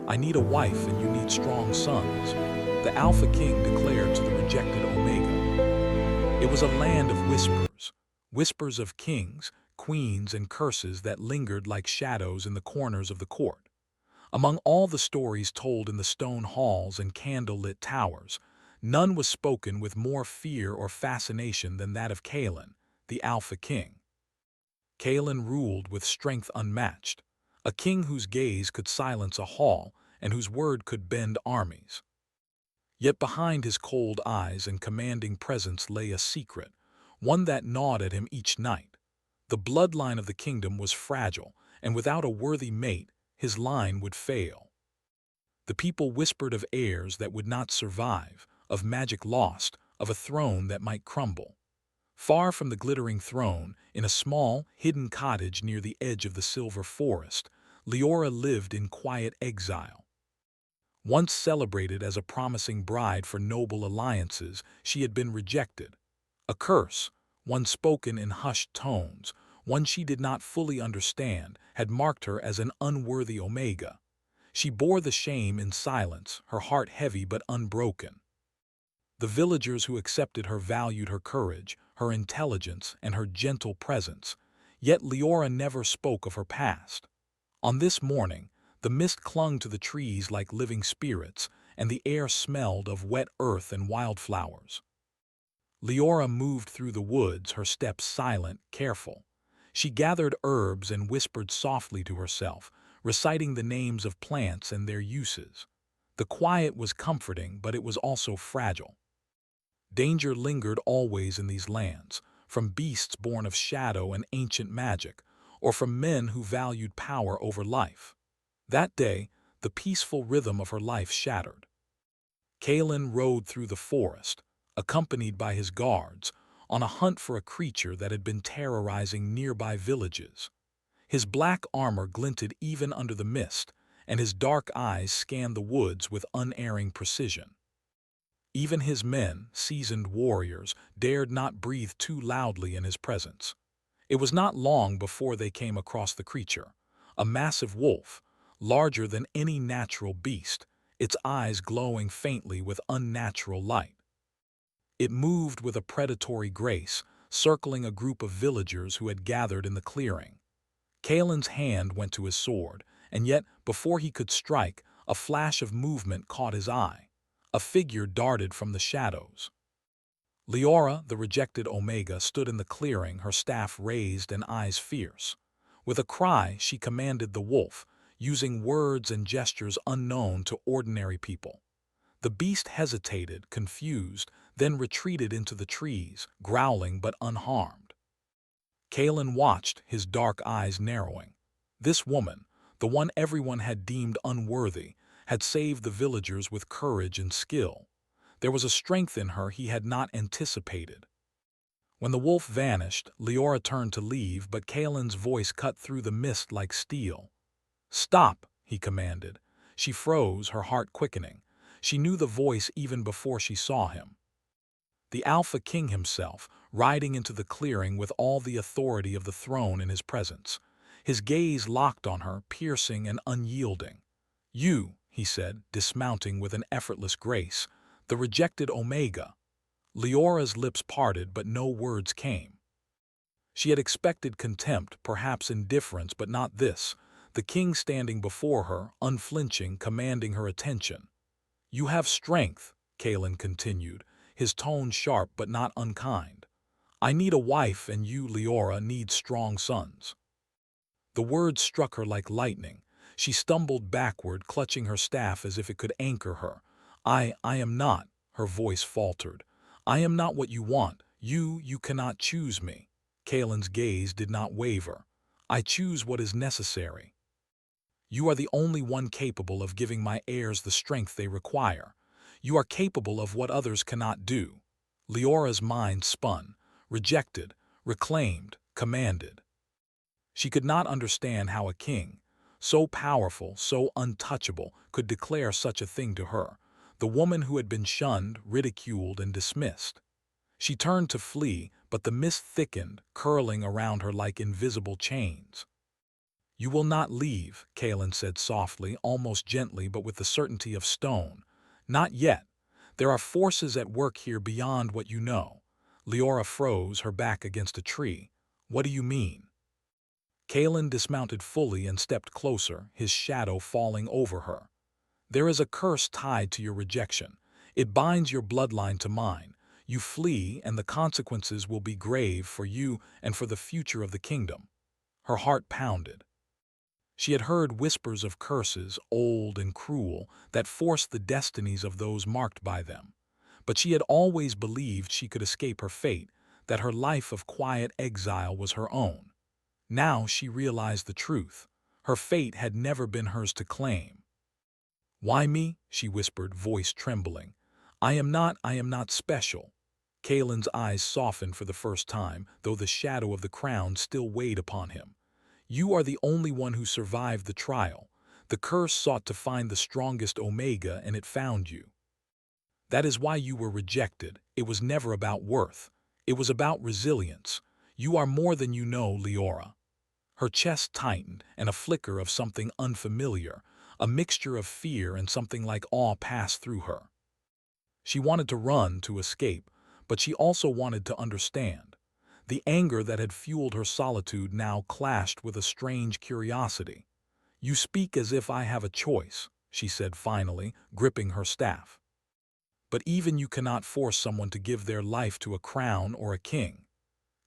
I need a wife and you need strong sons, the Alpha King declared to the rejected Omega. It was a land of whispers, whispers of kings, queens, and curses that lingered like shadows in the corners of the court. Among all the stories told in the stone halls and candle-lit towers, none was spoken with more fear or fascination than that of Kalen, the Alpha King. Kalen ruled with strength unmatched, a king whose gaze could silence a hall and whose word could bend armies. Yet behind his cold eyes and commanding presence lay a secret, one that gnawed at him each night. The bloodline of the kingdom was fragile, and without a worthy mate, his line would fail. The people whispered of heirs that would not survive, of magic lost, of a throne that might crumble. Far from the glittering throne, in a small, hidden cottage near the edge of the silver forest, Leora lived in quiet exile. Once celebrated as a promising bride for noble alliances, she had been rejected. A curse, one spoken in hushed tones, one she did not fully understand, had marked her as an unworthy Omega. She bore the shame in silence, her heart heavy but unbroken. The villagers who accepted her valued her courage, her intelligence, and her gentle presence, yet Leora never spoke of her past. On this morning, the mist clung to the trees like living spirits, and the air smelled of wet earth and wildflowers. Leora moved through the woods, her steps silent, careful. She gathered herbs and whispered softly to herself, reciting the names of plants and their uses. The quiet was comforting, but it was also fragile. Danger lingered always in these lands, from beasts born of shadow and ancient magic, or from men who valued power over life. That day, the peaceful rhythm of her life shattered. Kalen rode through the forest, accompanied by his guards, on a hunt for a creature that had been terrorizing nearby villages. His black armor glinted even under the mist, and his dark eyes scanned the woods with unerring precision. Even his men, seasoned warriors, dared not breathe too loudly in his presence. It was not long before they came across the creature, a massive wolf, larger than any natural beast, its eyes glowing faintly with unnatural light. It moved with a predatory grace, circling a group of villagers who had gathered in the clearing. Kalen's hand went to his sword, and yet, before he could strike, a flash of movement caught his eye. A figure darted from the shadows. Leora, the rejected Omega, stood in the clearing, her staff raised and eyes fierce. With a cry, she commanded the wolf, using words and gestures unknown to ordinary people. The beast hesitated, confused, then retreated into the trees, growling but unharmed. Kalen watched, his dark eyes narrowing. This woman, the one everyone had deemed unworthy, had saved the villagers with courage and skill. There was a strength in her he had not anticipated. When the wolf vanished, Leora turned to leave, but Kalen's voice cut through the mist like steel. "Stop," he commanded. She froze, her heart quickening. She knew the voice even before she saw him. The Alpha King himself, riding into the clearing with all the authority of the throne in his presence. His gaze locked on her, piercing and unyielding. "You," he said, dismounting with an effortless grace, "the rejected Omega." Leora's lips parted, but no words came. She had expected contempt, perhaps indifference, but not this. The king standing before her, unflinching, commanding her attention. "You have strength," Kalen continued, his tone sharp but not unkind. "I need a wife, and you, Leora, need strong sons." The words struck her like lightning. She stumbled backward, clutching her staff as if it could anchor her. I am not," her voice faltered. "I am not what you want. You cannot choose me." Kalen's gaze did not waver. "I choose what is necessary. You are the only one capable of giving my heirs the strength they require. You are capable of what others cannot do." Leora's mind spun, rejected, reclaimed, commanded. She could not understand how a king, so powerful, so untouchable, could declare such a thing to her, the woman who had been shunned, ridiculed, and dismissed. She turned to flee, but the mist thickened, curling around her like invisible chains. You will not leave, Kalen said softly, almost gently but with the certainty of stone. Not yet. There are forces at work here beyond what you know. Leora froze, her back against a tree. What do you mean? Kalen dismounted fully and stepped closer, his shadow falling over her. There is a curse tied to your rejection. It binds your bloodline to mine. You flee, and the consequences will be grave for you and for the future of the kingdom. Her heart pounded. She had heard whispers of curses, old and cruel, that forced the destinies of those marked by them. But she had always believed she could escape her fate, that her life of quiet exile was her own. Now she realized the truth. Her fate had never been hers to claim. "Why me?" she whispered, voice trembling. I am not special." Kalen's eyes softened for the first time, though the shadow of the crown still weighed upon him. "You are the only one who survived the trial. The curse sought to find the strongest Omega, and it found you. That is why you were rejected. It was never about worth. It was about resilience. You are more than you know, Leora." Her chest tightened, and a flicker of something unfamiliar, a mixture of fear and something like awe passed through her. She wanted to run, to escape, but she also wanted to understand. The anger that had fueled her solitude now clashed with a strange curiosity. "You speak as if I have a choice," she said finally, gripping her staff. "But even you cannot force someone to give their life to a crown or a king."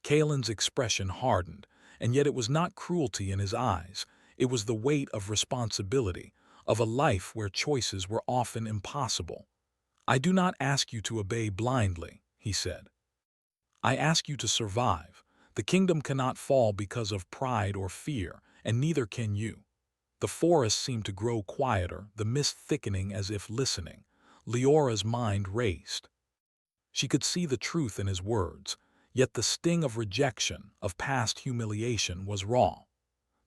Kalen's expression hardened, and yet it was not cruelty in his eyes. It was the weight of responsibility, of a life where choices were often impossible. "I do not ask you to obey blindly," he said. "I ask you to survive. The kingdom cannot fall because of pride or fear, and neither can you." The forest seemed to grow quieter, the mist thickening as if listening. Leora's mind raced. She could see the truth in his words, yet the sting of rejection, of past humiliation, was raw.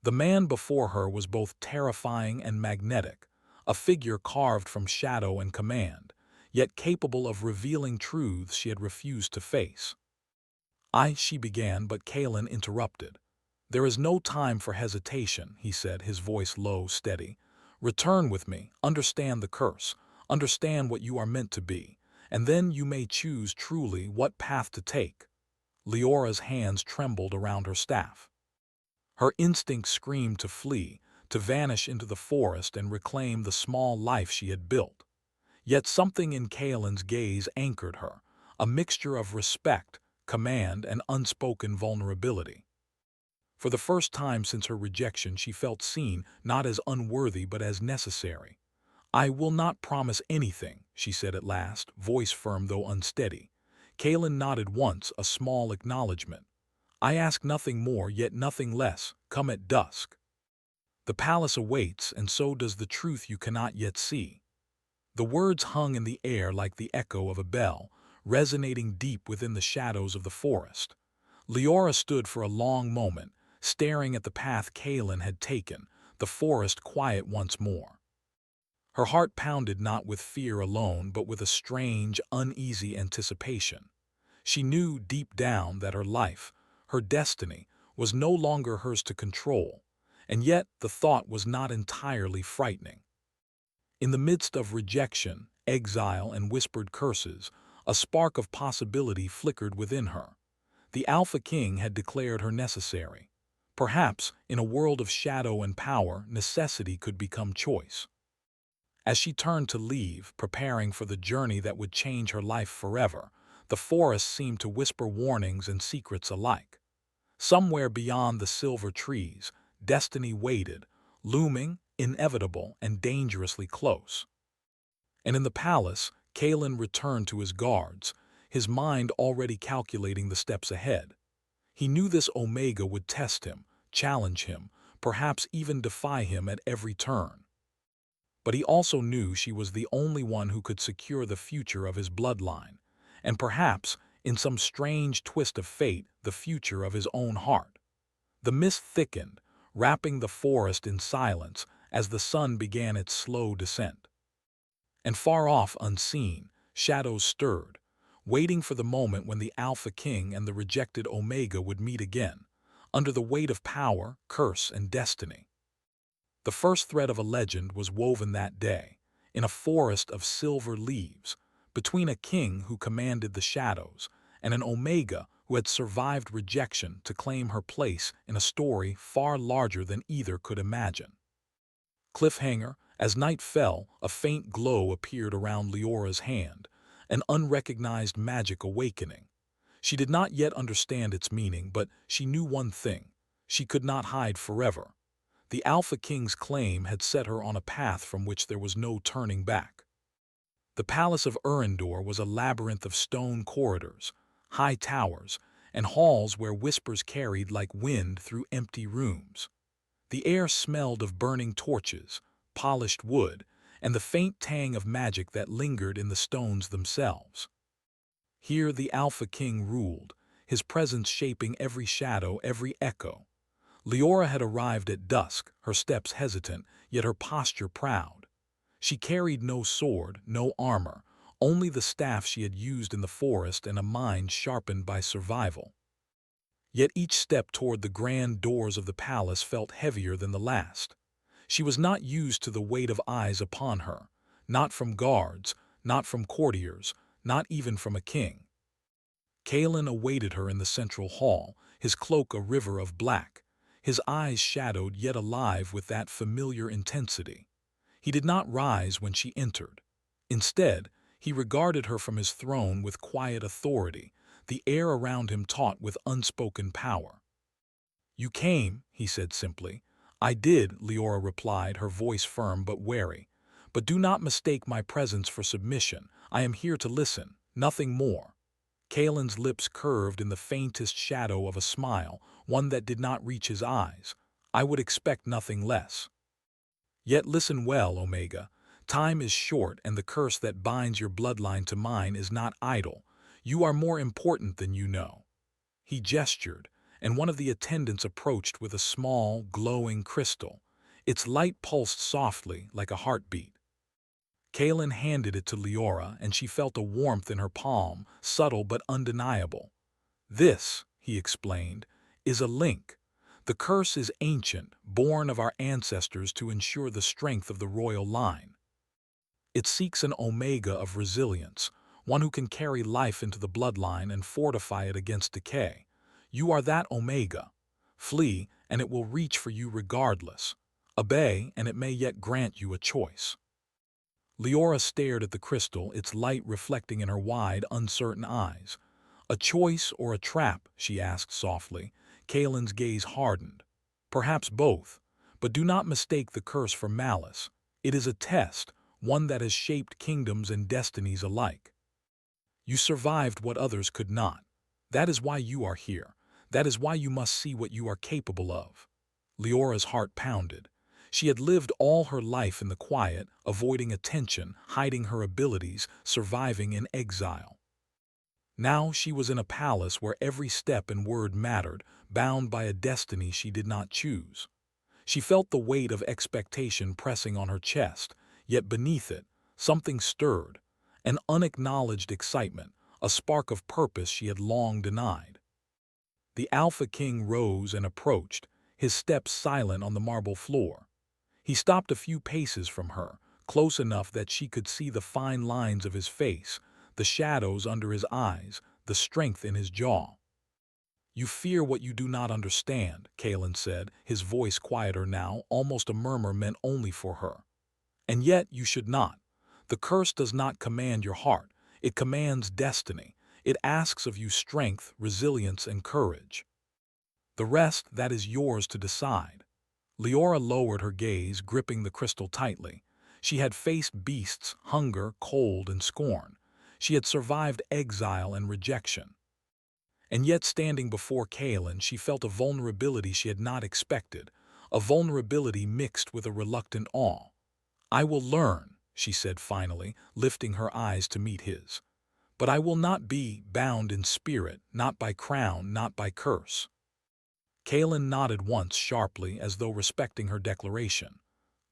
The man before her was both terrifying and magnetic, a figure carved from shadow and command, yet capable of revealing truths she had refused to face. She began, but Kalen interrupted. "There is no time for hesitation," he said, his voice low, steady. "Return with me, understand the curse, understand what you are meant to be, and then you may choose truly what path to take." Leora's hands trembled around her staff. Her instinct screamed to flee, to vanish into the forest and reclaim the small life she had built. Yet something in Kalen's gaze anchored her, a mixture of respect, command, and unspoken vulnerability. For the first time since her rejection, she felt seen, not as unworthy but as necessary. "I will not promise anything," she said at last, voice firm though unsteady. Kalen nodded once, a small acknowledgement. "I ask nothing more, yet nothing less. Come at dusk. The palace awaits, and so does the truth you cannot yet see." The words hung in the air like the echo of a bell, resonating deep within the shadows of the forest. Leora stood for a long moment, staring at the path Kalen had taken, the forest quiet once more. Her heart pounded not with fear alone, but with a strange, uneasy anticipation. She knew deep down that her life, her destiny, was no longer hers to control, and yet the thought was not entirely frightening. In the midst of rejection, exile, and whispered curses, a spark of possibility flickered within her. The Alpha King had declared her necessary. Perhaps, in a world of shadow and power, necessity could become choice. As she turned to leave, preparing for the journey that would change her life forever, the forest seemed to whisper warnings and secrets alike. Somewhere beyond the silver trees, destiny waited, looming, inevitable, and dangerously close. And in the palace, Kalen returned to his guards, his mind already calculating the steps ahead. He knew this Omega would test him, challenge him, perhaps even defy him at every turn. But he also knew she was the only one who could secure the future of his bloodline, and perhaps, in some strange twist of fate, the future of his own heart. The mist thickened, wrapping the forest in silence as the sun began its slow descent. And far off, unseen, shadows stirred, waiting for the moment when the Alpha King and the rejected Omega would meet again, under the weight of power, curse, and destiny. The first thread of a legend was woven that day, in a forest of silver leaves, between a king who commanded the shadows and an Omega who had survived rejection to claim her place in a story far larger than either could imagine. Cliffhanger, as night fell, a faint glow appeared around Leora's hand, an unrecognized magic awakening. She did not yet understand its meaning, but she knew one thing: she could not hide forever. The Alpha King's claim had set her on a path from which there was no turning back. The palace of Urindor was a labyrinth of stone corridors, high towers, and halls where whispers carried like wind through empty rooms. The air smelled of burning torches, polished wood, and the faint tang of magic that lingered in the stones themselves. Here the Alpha King ruled, his presence shaping every shadow, every echo. Leora had arrived at dusk, her steps hesitant, yet her posture proud. She carried no sword, no armor, only the staff she had used in the forest and a mind sharpened by survival. Yet each step toward the grand doors of the palace felt heavier than the last. She was not used to the weight of eyes upon her, not from guards, not from courtiers, not even from a king. Kalen awaited her in the central hall, his cloak a river of black, his eyes shadowed yet alive with that familiar intensity. He did not rise when she entered. Instead, he regarded her from his throne with quiet authority, the air around him taut with unspoken power. "You came," he said simply. "I did," Leora replied, her voice firm but wary. "But do not mistake my presence for submission. I am here to listen, nothing more." Kalen's lips curved in the faintest shadow of a smile, one that did not reach his eyes. "I would expect nothing less. Yet listen well, Omega. Time is short, and the curse that binds your bloodline to mine is not idle. You are more important than you know." He gestured, and one of the attendants approached with a small, glowing crystal. Its light pulsed softly, like a heartbeat. Kalen handed it to Leora, and she felt a warmth in her palm, subtle but undeniable. "This," he explained, "is a link. The curse is ancient, born of our ancestors to ensure the strength of the royal line. It seeks an Omega of resilience, one who can carry life into the bloodline and fortify it against decay. You are that Omega. Flee, and it will reach for you regardless. Obey, and it may yet grant you a choice." Leora stared at the crystal, its light reflecting in her wide, uncertain eyes. "A choice or a trap?" she asked softly. Kalen's gaze hardened. "Perhaps both, but do not mistake the curse for malice. It is a test, one that has shaped kingdoms and destinies alike. You survived what others could not. That is why you are here. That is why you must see what you are capable of." Leora's heart pounded. She had lived all her life in the quiet, avoiding attention, hiding her abilities, surviving in exile. Now she was in a palace where every step and word mattered, bound by a destiny she did not choose. She felt the weight of expectation pressing on her chest, yet beneath it, something stirred, an unacknowledged excitement, a spark of purpose she had long denied. The Alpha King rose and approached, his steps silent on the marble floor. He stopped a few paces from her, close enough that she could see the fine lines of his face, the shadows under his eyes, the strength in his jaw. "You fear what you do not understand," Kalen said, his voice quieter now, almost a murmur meant only for her. "And yet you should not. The curse does not command your heart, it commands destiny. It asks of you strength, resilience, and courage. The rest, that is yours to decide." Leora lowered her gaze, gripping the crystal tightly. She had faced beasts, hunger, cold, and scorn. She had survived exile and rejection. And yet, standing before Kalen, she felt a vulnerability she had not expected, a vulnerability mixed with a reluctant awe. "I will learn," she said finally, lifting her eyes to meet his. "But I will not be bound in spirit, not by crown, not by curse." Kalen nodded once sharply, as though respecting her declaration.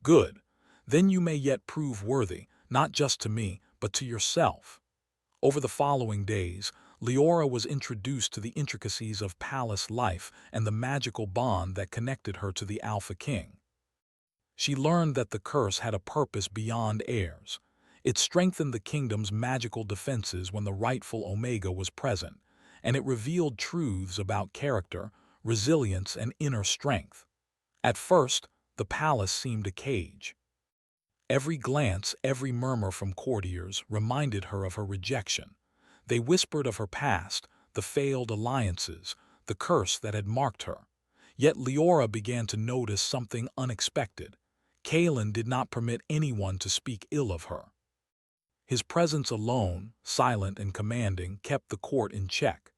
"Good. Then you may yet prove worthy, not just to me, but to yourself." Over the following days, Leora was introduced to the intricacies of palace life and the magical bond that connected her to the Alpha King. She learned that the curse had a purpose beyond heirs. It strengthened the kingdom's magical defenses when the rightful Omega was present, and it revealed truths about character, resilience, and inner strength. At first, the palace seemed a cage. Every glance, every murmur from courtiers reminded her of her rejection. They whispered of her past, the failed alliances, the curse that had marked her. Yet Leora began to notice something unexpected. Kalen did not permit anyone to speak ill of her. His presence alone, silent and commanding, kept the court in check.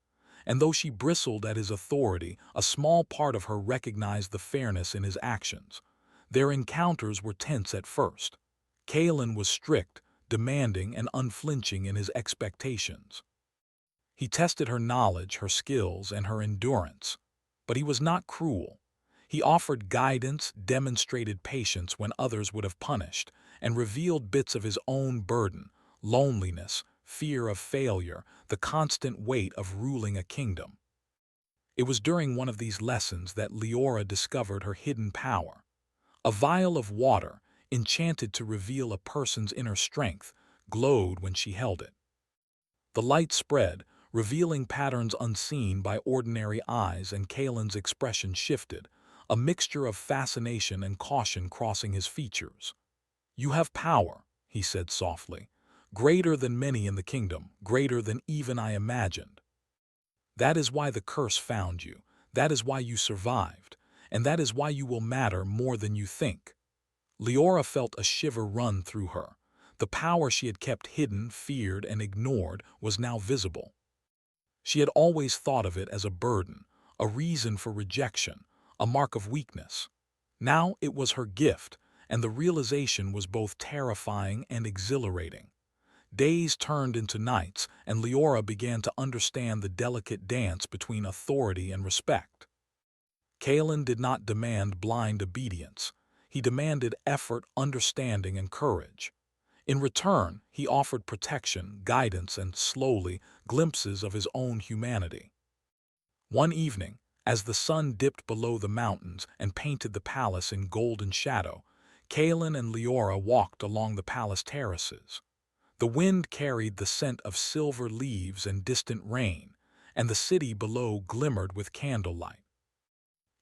And though she bristled at his authority, a small part of her recognized the fairness in his actions. Their encounters were tense at first. Kalen was strict, demanding, and unflinching in his expectations. He tested her knowledge, her skills, and her endurance. But he was not cruel. He offered guidance, demonstrated patience when others would have punished, and revealed bits of his own burden, loneliness, fear of failure, the constant weight of ruling a kingdom. It was during one of these lessons that Leora discovered her hidden power. A vial of water, enchanted to reveal a person's inner strength, glowed when she held it. The light spread, revealing patterns unseen by ordinary eyes, and Kalen's expression shifted, a mixture of fascination and caution crossing his features. "You have power," he said softly, "greater than many in the kingdom, greater than even I imagined. That is why the curse found you, that is why you survived, and that is why you will matter more than you think." Leora felt a shiver run through her. The power she had kept hidden, feared, and ignored was now visible. She had always thought of it as a burden, a reason for rejection, a mark of weakness. Now it was her gift, and the realization was both terrifying and exhilarating. Days turned into nights, and Leora began to understand the delicate dance between authority and respect. Kalen did not demand blind obedience. He demanded effort, understanding, and courage. In return, he offered protection, guidance, and, slowly, glimpses of his own humanity. One evening, as the sun dipped below the mountains and painted the palace in golden shadow, Kalen and Leora walked along the palace terraces. The wind carried the scent of silver leaves and distant rain, and the city below glimmered with candlelight.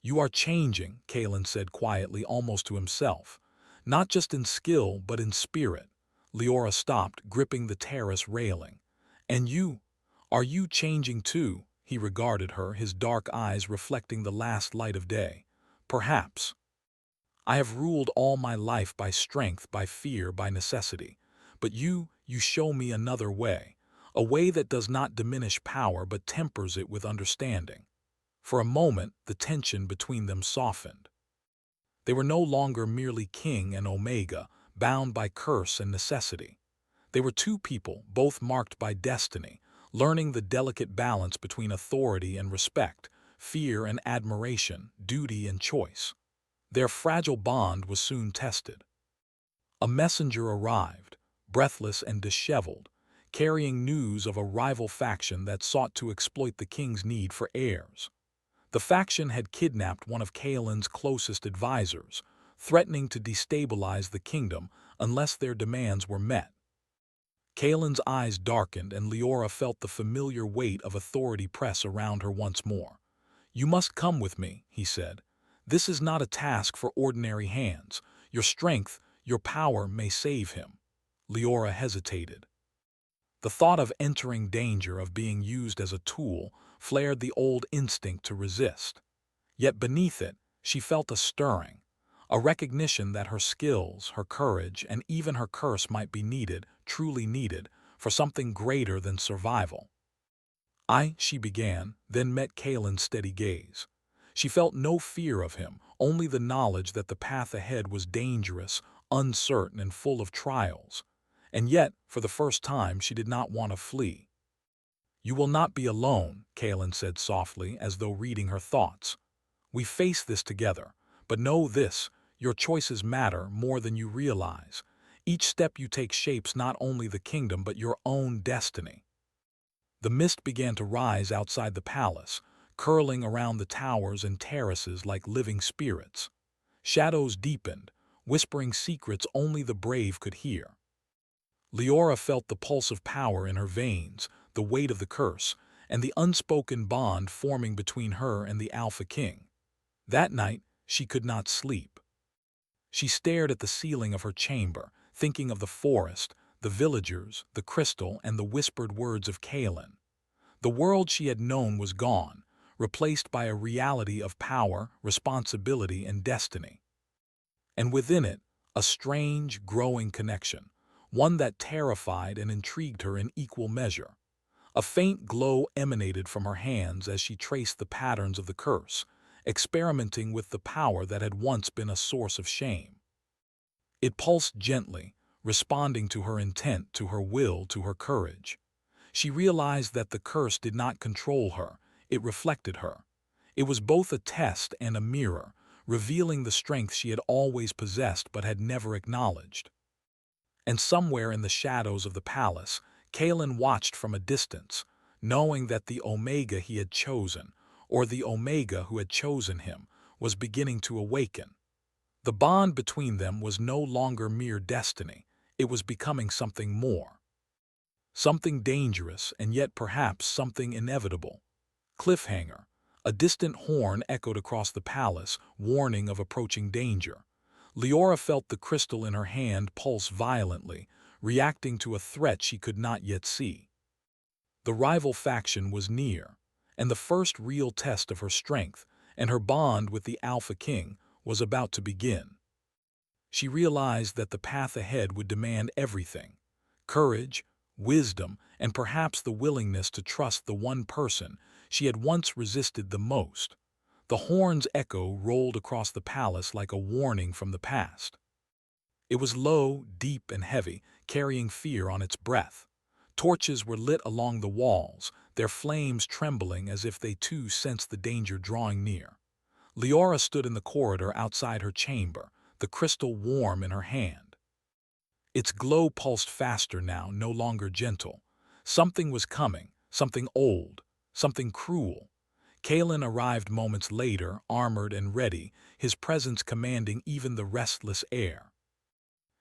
"You are changing," Kalen said quietly, almost to himself. "Not just in skill, but in spirit." Leora stopped, gripping the terrace railing. "And you? Are you changing too?" He regarded her, his dark eyes reflecting the last light of day. "Perhaps. I have ruled all my life by strength, by fear, by necessity. But you show me another way, a way that does not diminish power but tempers it with understanding." For a moment, the tension between them softened. They were no longer merely king and Omega, bound by curse and necessity. They were two people, both marked by destiny, learning the delicate balance between authority and respect, fear and admiration, duty and choice. Their fragile bond was soon tested. A messenger arrived, breathless and disheveled, carrying news of a rival faction that sought to exploit the king's need for heirs. The faction had kidnapped one of Kalen's closest advisors, threatening to destabilize the kingdom unless their demands were met. Kalen's eyes darkened, and Leora felt the familiar weight of authority press around her once more. "You must come with me," he said. "This is not a task for ordinary hands. Your strength, your power may save him." Leora hesitated. The thought of entering danger, of being used as a tool, flared the old instinct to resist. Yet beneath it, she felt a stirring, a recognition that her skills, her courage, and even her curse might be needed, truly needed, for something greater than survival. She began, then met Kalen's steady gaze. She felt no fear of him, only the knowledge that the path ahead was dangerous, uncertain, and full of trials. And yet, for the first time, she did not want to flee. "You will not be alone," Kalen said softly, as though reading her thoughts. "We face this together, but know this, your choices matter more than you realize. Each step you take shapes not only the kingdom but your own destiny." The mist began to rise outside the palace, curling around the towers and terraces like living spirits. Shadows deepened, whispering secrets only the brave could hear. Leora felt the pulse of power in her veins, the weight of the curse, and the unspoken bond forming between her and the Alpha King. That night, she could not sleep. She stared at the ceiling of her chamber, thinking of the forest, the villagers, the crystal, and the whispered words of Kaelin. The world she had known was gone, replaced by a reality of power, responsibility, and destiny. And within it, a strange, growing connection, one that terrified and intrigued her in equal measure. A faint glow emanated from her hands as she traced the patterns of the curse, experimenting with the power that had once been a source of shame. It pulsed gently, responding to her intent, to her will, to her courage. She realized that the curse did not control her, it reflected her. It was both a test and a mirror, revealing the strength she had always possessed but had never acknowledged. And somewhere in the shadows of the palace, Kaelin watched from a distance, knowing that the Omega he had chosen, or the Omega who had chosen him, was beginning to awaken. The bond between them was no longer mere destiny, it was becoming something more. Something dangerous, and yet perhaps something inevitable. Cliffhanger. A distant horn echoed across the palace, warning of approaching danger. Leora felt the crystal in her hand pulse violently, reacting to a threat she could not yet see. The rival faction was near, and the first real test of her strength and her bond with the Alpha King was about to begin. She realized that the path ahead would demand everything: courage, wisdom, and perhaps the willingness to trust the one person she had once resisted the most. The horn's echo rolled across the palace like a warning from the past. It was low, deep, and heavy, carrying fear on its breath. Torches were lit along the walls, their flames trembling as if they too sensed the danger drawing near. Leora stood in the corridor outside her chamber, the crystal warm in her hand. Its glow pulsed faster now, no longer gentle. Something was coming, something old, something cruel. Kaelin arrived moments later, armored and ready, his presence commanding even the restless air.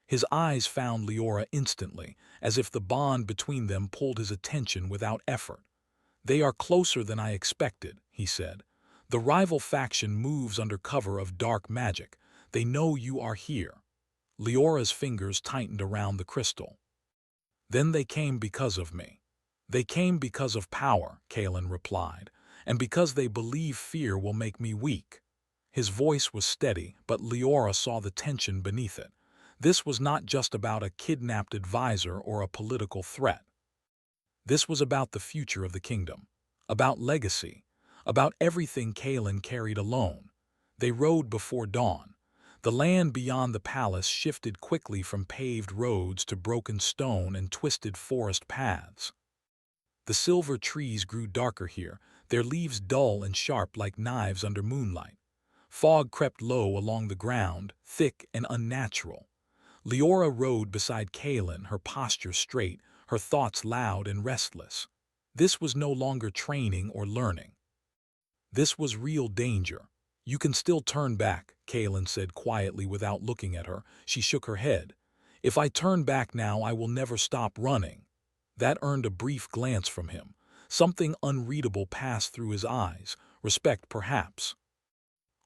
His eyes found Leora instantly, as if the bond between them pulled his attention without effort. "They are closer than I expected," he said. "The rival faction moves under cover of dark magic. They know you are here." Leora's fingers tightened around the crystal. "Then they came because of me. They came because of power," Kaelin replied, "and because they believe fear will make me weak." His voice was steady, but Leora saw the tension beneath it. This was not just about a kidnapped advisor or a political threat. This was about the future of the kingdom, about legacy, about everything Kaelin carried alone. They rode before dawn. The land beyond the palace shifted quickly from paved roads to broken stone and twisted forest paths. The silver trees grew darker here, their leaves dull and sharp like knives under moonlight. Fog crept low along the ground, thick and unnatural. Leora rode beside Kaelin, her posture straight, her thoughts loud and restless. This was no longer training or learning. This was real danger. "You can still turn back," Kaelin said quietly without looking at her. She shook her head. "If I turn back now, I will never stop running." That earned a brief glance from him. Something unreadable passed through his eyes, respect perhaps.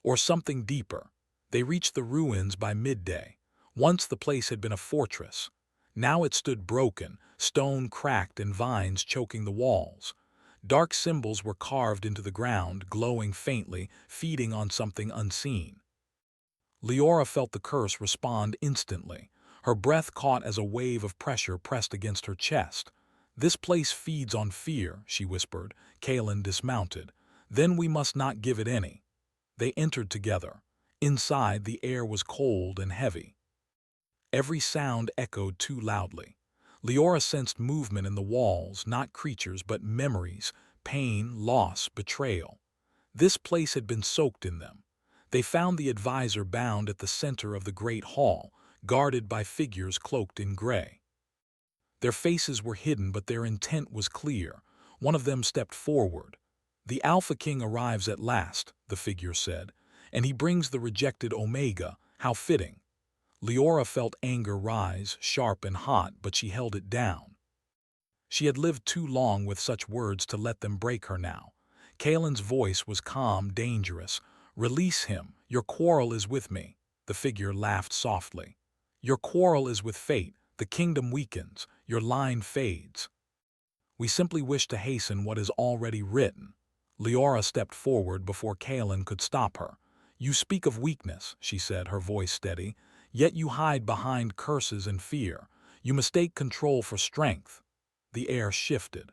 Or something deeper. They reached the ruins by midday. Once the place had been a fortress. Now it stood broken, stone cracked and vines choking the walls. Dark symbols were carved into the ground, glowing faintly, feeding on something unseen. Leora felt the curse respond instantly. Her breath caught as a wave of pressure pressed against her chest. "This place feeds on fear," she whispered. Kaelin dismounted. "Then we must not give it any." They entered together. Inside, the air was cold and heavy. Every sound echoed too loudly. Leora sensed movement in the walls, not creatures but memories, pain, loss, betrayal. This place had been soaked in them. They found the advisor bound at the center of the great hall, guarded by figures cloaked in gray. Their faces were hidden, but their intent was clear. One of them stepped forward. "The Alpha King arrives at last," the figure said, "and he brings the rejected Omega. How fitting." Leora felt anger rise, sharp and hot, but she held it down. She had lived too long with such words to let them break her now. Kaelin's voice was calm, dangerous. "Release him. Your quarrel is with me." The figure laughed softly. "Your quarrel is with fate. The kingdom weakens. Your line fades. We simply wish to hasten what is already written." Leora stepped forward before Kaelin could stop her. "You speak of weakness," she said, her voice steady, "yet you hide behind curses and fear. You mistake control for strength." The air shifted.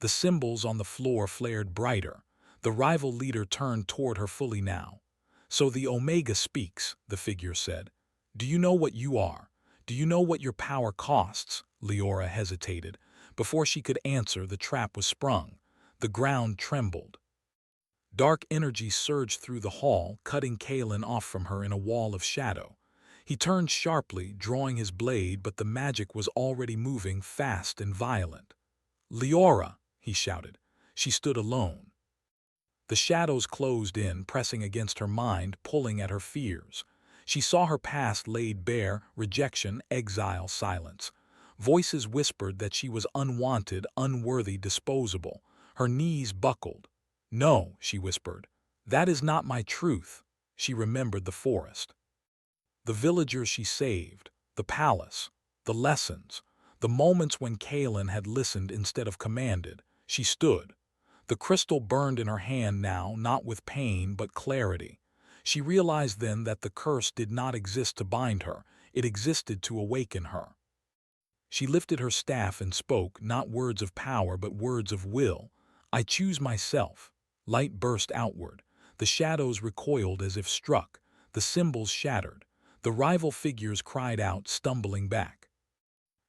The symbols on the floor flared brighter. The rival leader turned toward her fully now. "So the Omega speaks," the figure said. "Do you know what you are? Do you know what your power costs?" Leora hesitated. Before she could answer, the trap was sprung. The ground trembled. Dark energy surged through the hall, cutting Kaelin off from her in a wall of shadow. He turned sharply, drawing his blade, but the magic was already moving, fast and violent. "Leora!" he shouted. She stood alone. The shadows closed in, pressing against her mind, pulling at her fears. She saw her past laid bare: rejection, exile, silence. Voices whispered that she was unwanted, unworthy, disposable. Her knees buckled. "No," she whispered. "That is not my truth." She remembered the forest. The villagers she saved, the palace, the lessons, the moments when Kaelin had listened instead of commanded. She stood. The crystal burned in her hand now, not with pain but clarity. She realized then that the curse did not exist to bind her, it existed to awaken her. She lifted her staff and spoke, not words of power but words of will. "I choose myself." Light burst outward. The shadows recoiled as if struck. The symbols shattered. The rival figures cried out, stumbling back.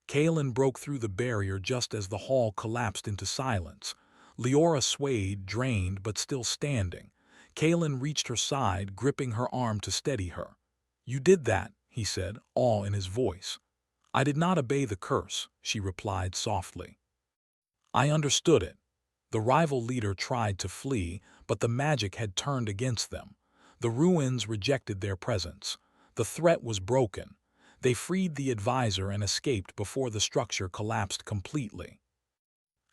Kaelin broke through the barrier just as the hall collapsed into silence. Leora swayed, drained, but still standing. Kaelin reached her side, gripping her arm to steady her. "You did that," he said, awe in his voice. "I did not obey the curse," she replied softly. "I understood it." The rival leader tried to flee, but the magic had turned against them. The ruins rejected their presence. The threat was broken. They freed the advisor and escaped before the structure collapsed completely.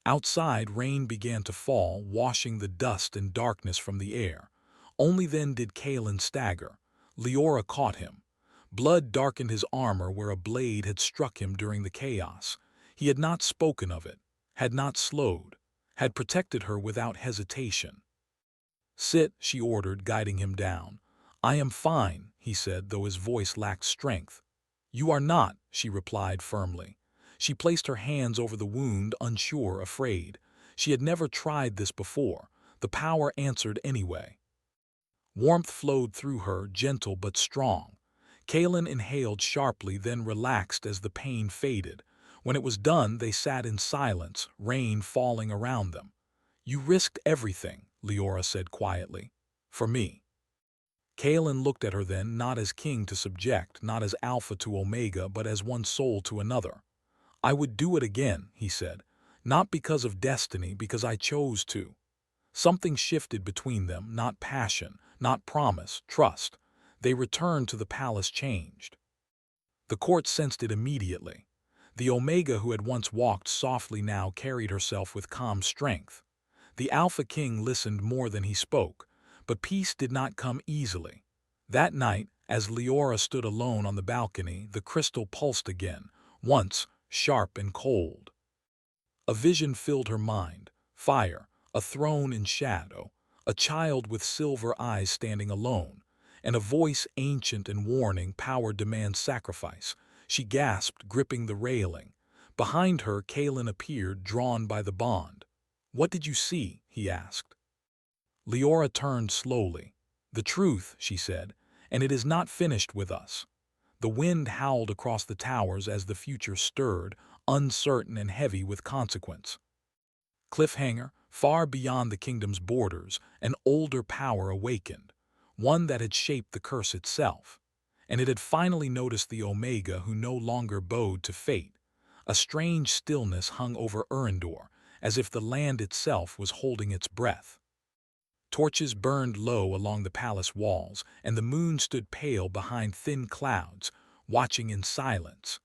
Outside, rain began to fall, washing the dust and darkness from the air. Only then did Kaelin stagger. Leora caught him. Blood darkened his armor where a blade had struck him during the chaos. He had not spoken of it, had not slowed, had protected her without hesitation. "Sit," she ordered, guiding him down. "I am fine," he said, though his voice lacked strength. "You are not," she replied firmly. She placed her hands over the wound, unsure, afraid. She had never tried this before. The power answered anyway. Warmth flowed through her, gentle but strong. Kaelin inhaled sharply, then relaxed as the pain faded. When it was done, they sat in silence, rain falling around them. "You risked everything," Leora said quietly. "For me." Kaelin looked at her then, not as king to subject, not as alpha to omega, but as one soul to another. "I would do it again," he said. "Not because of destiny, because I chose to." Something shifted between them, not passion, not promise, trust. They returned to the palace changed. The court sensed it immediately. The Omega who had once walked softly now carried herself with calm strength. The Alpha King listened more than he spoke, but peace did not come easily. That night, as Leora stood alone on the balcony, the crystal pulsed again, once sharp and cold. A vision filled her mind: fire, a throne in shadow, a child with silver eyes standing alone, and a voice ancient and warning: "Power demands sacrifice." She gasped, gripping the railing. Behind her, Kaelin appeared, drawn by the bond. "What did you see?" he asked. Leora turned slowly. "The truth," she said, "and it is not finished with us." The wind howled across the towers as the future stirred, uncertain and heavy with consequence. Cliffhanger, far beyond the kingdom's borders, an older power awakened, one that had shaped the curse itself. And it had finally noticed the Omega who no longer bowed to fate. A strange stillness hung over Erendor, as if the land itself was holding its breath. Torches burned low along the palace walls, and the moon stood pale behind thin clouds, watching in silence.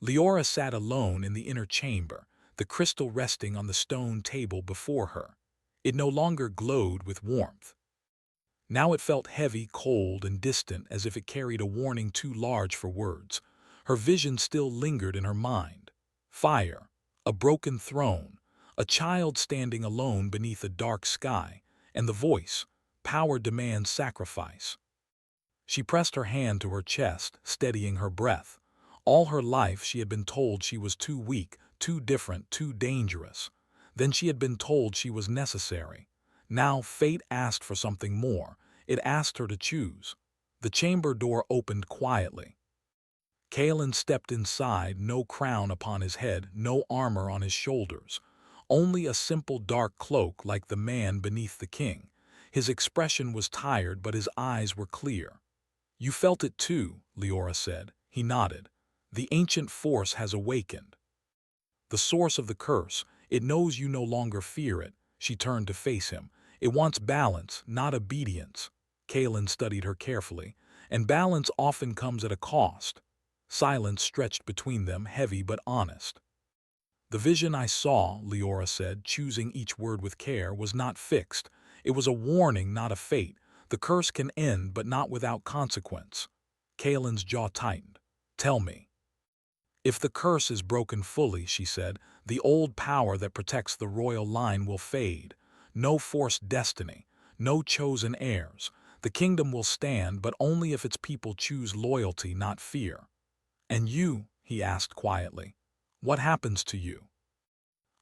Leora sat alone in the inner chamber, the crystal resting on the stone table before her. It no longer glowed with warmth. Now it felt heavy, cold, and distant, as if it carried a warning too large for words. Her vision still lingered in her mind. Fire, a broken throne, a child standing alone beneath a dark sky, and the voice, "Power demands sacrifice." She pressed her hand to her chest, steadying her breath. All her life she had been told she was too weak, too different, too dangerous. Then she had been told she was necessary. Now fate asked for something more. It asked her to choose. The chamber door opened quietly. Kalen stepped inside, no crown upon his head, no armor on his shoulders. Only a simple dark cloak like the man beneath the king. His expression was tired, but his eyes were clear. "You felt it too," Leora said. He nodded. "The ancient force has awakened. The source of the curse, it knows you no longer fear it." She turned to face him. "It wants balance, not obedience." Kalen studied her carefully. "And balance often comes at a cost." Silence stretched between them, heavy but honest. "The vision I saw," Leora said, choosing each word with care, "was not fixed. It was a warning, not a fate. The curse can end, but not without consequence." Kalen's jaw tightened. "Tell me." "If the curse is broken fully," she said, "the old power that protects the royal line will fade. No forced destiny, no chosen heirs. The kingdom will stand, but only if its people choose loyalty, not fear." "And you?" he asked quietly. "What happens to you?"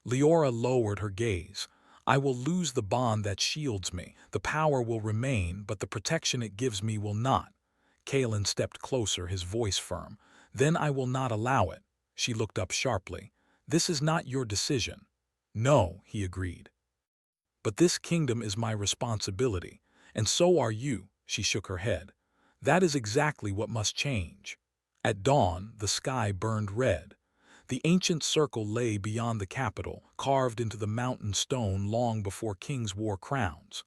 Leora lowered her gaze. "I will lose the bond that shields me. The power will remain, but the protection it gives me will not." Kalen stepped closer, his voice firm. "Then I will not allow it." She looked up sharply. "This is not your decision." "No," he agreed. "But this kingdom is my responsibility, and so are you." She shook her head. "That is exactly what must change." At dawn, the sky burned red. The ancient circle lay beyond the capital, carved into the mountain stone long before kings wore crowns.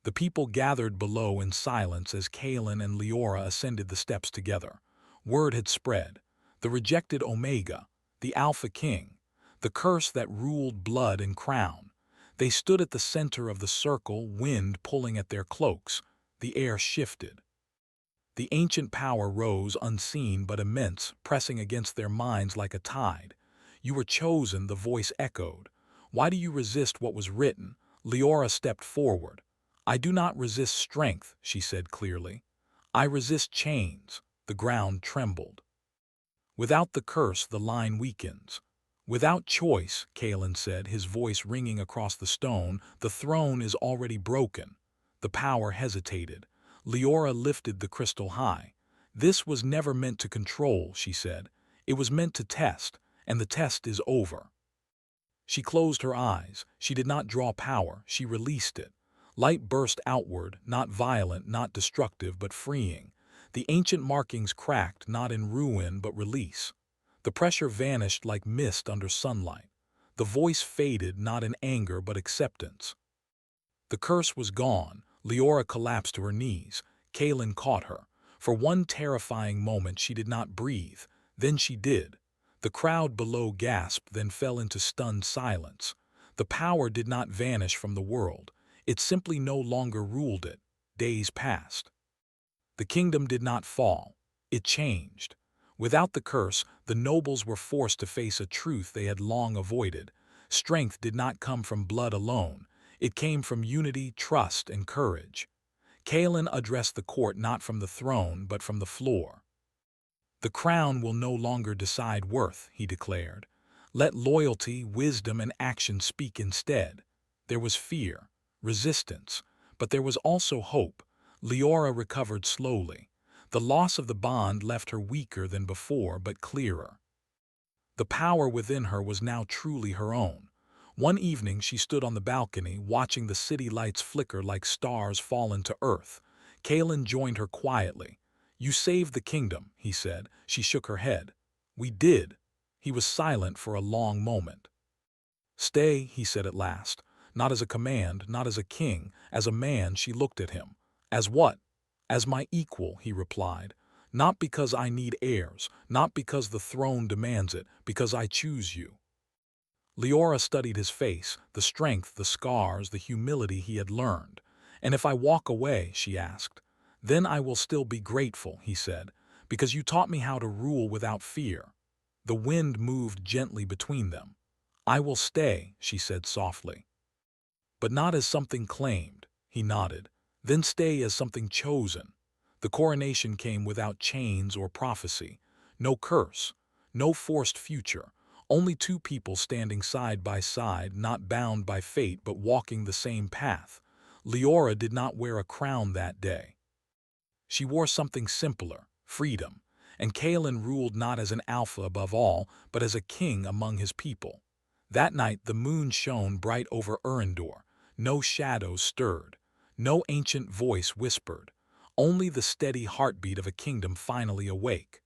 The people gathered below in silence as Kalen and Leora ascended the steps together. Word had spread. The rejected Omega, the Alpha King, the curse that ruled blood and crown. They stood at the center of the circle, wind pulling at their cloaks. The air shifted. The ancient power rose, unseen but immense, pressing against their minds like a tide. "You were chosen," the voice echoed. "Why do you resist what was written?" Leora stepped forward. "I do not resist strength," she said clearly. "I resist chains." The ground trembled. "Without the curse, the line weakens." "Without choice," Kalen said, his voice ringing across the stone, "the throne is already broken." The power hesitated. Leora lifted the crystal high. "This was never meant to control," she said. "It was meant to test, and the test is over." She closed her eyes. She did not draw power, she released it. Light burst outward, not violent, not destructive, but freeing. The ancient markings cracked, not in ruin, but release. The pressure vanished like mist under sunlight. The voice faded, not in anger, but acceptance. The curse was gone. Leora collapsed to her knees. Kalen caught her. For one terrifying moment she did not breathe. Then she did. The crowd below gasped, then fell into stunned silence. The power did not vanish from the world. It simply no longer ruled it. Days passed. The kingdom did not fall. It changed. Without the curse, the nobles were forced to face a truth they had long avoided. Strength did not come from blood alone. It came from unity, trust, and courage. Kalen addressed the court not from the throne, but from the floor. "The crown will no longer decide worth," he declared. "Let loyalty, wisdom, and action speak instead." There was fear, resistance, but there was also hope. Leora recovered slowly. The loss of the bond left her weaker than before, but clearer. The power within her was now truly her own. One evening she stood on the balcony, watching the city lights flicker like stars fallen to earth. Kalen joined her quietly. "You saved the kingdom," he said. She shook her head. "We did." He was silent for a long moment. "Stay," he said at last. Not as a command, not as a king, as a man. She looked at him. "As what?" "As my equal," he replied. Not because I need heirs, not because the throne demands it, because I choose you. Leora studied his face, the strength, the scars, the humility he had learned. And if I walk away, she asked, then I will still be grateful, he said, because you taught me how to rule without fear. The wind moved gently between them. I will stay, she said softly. But not as something claimed, he nodded. Then stay as something chosen. The coronation came without chains or prophecy. No curse, no forced future. Only two people standing side by side, not bound by fate but walking the same path. Leora did not wear a crown that day. She wore something simpler, freedom, and Kaelin ruled not as an alpha above all, but as a king among his people. That night the moon shone bright over Erendor. No shadows stirred, no ancient voice whispered, only the steady heartbeat of a kingdom finally awake.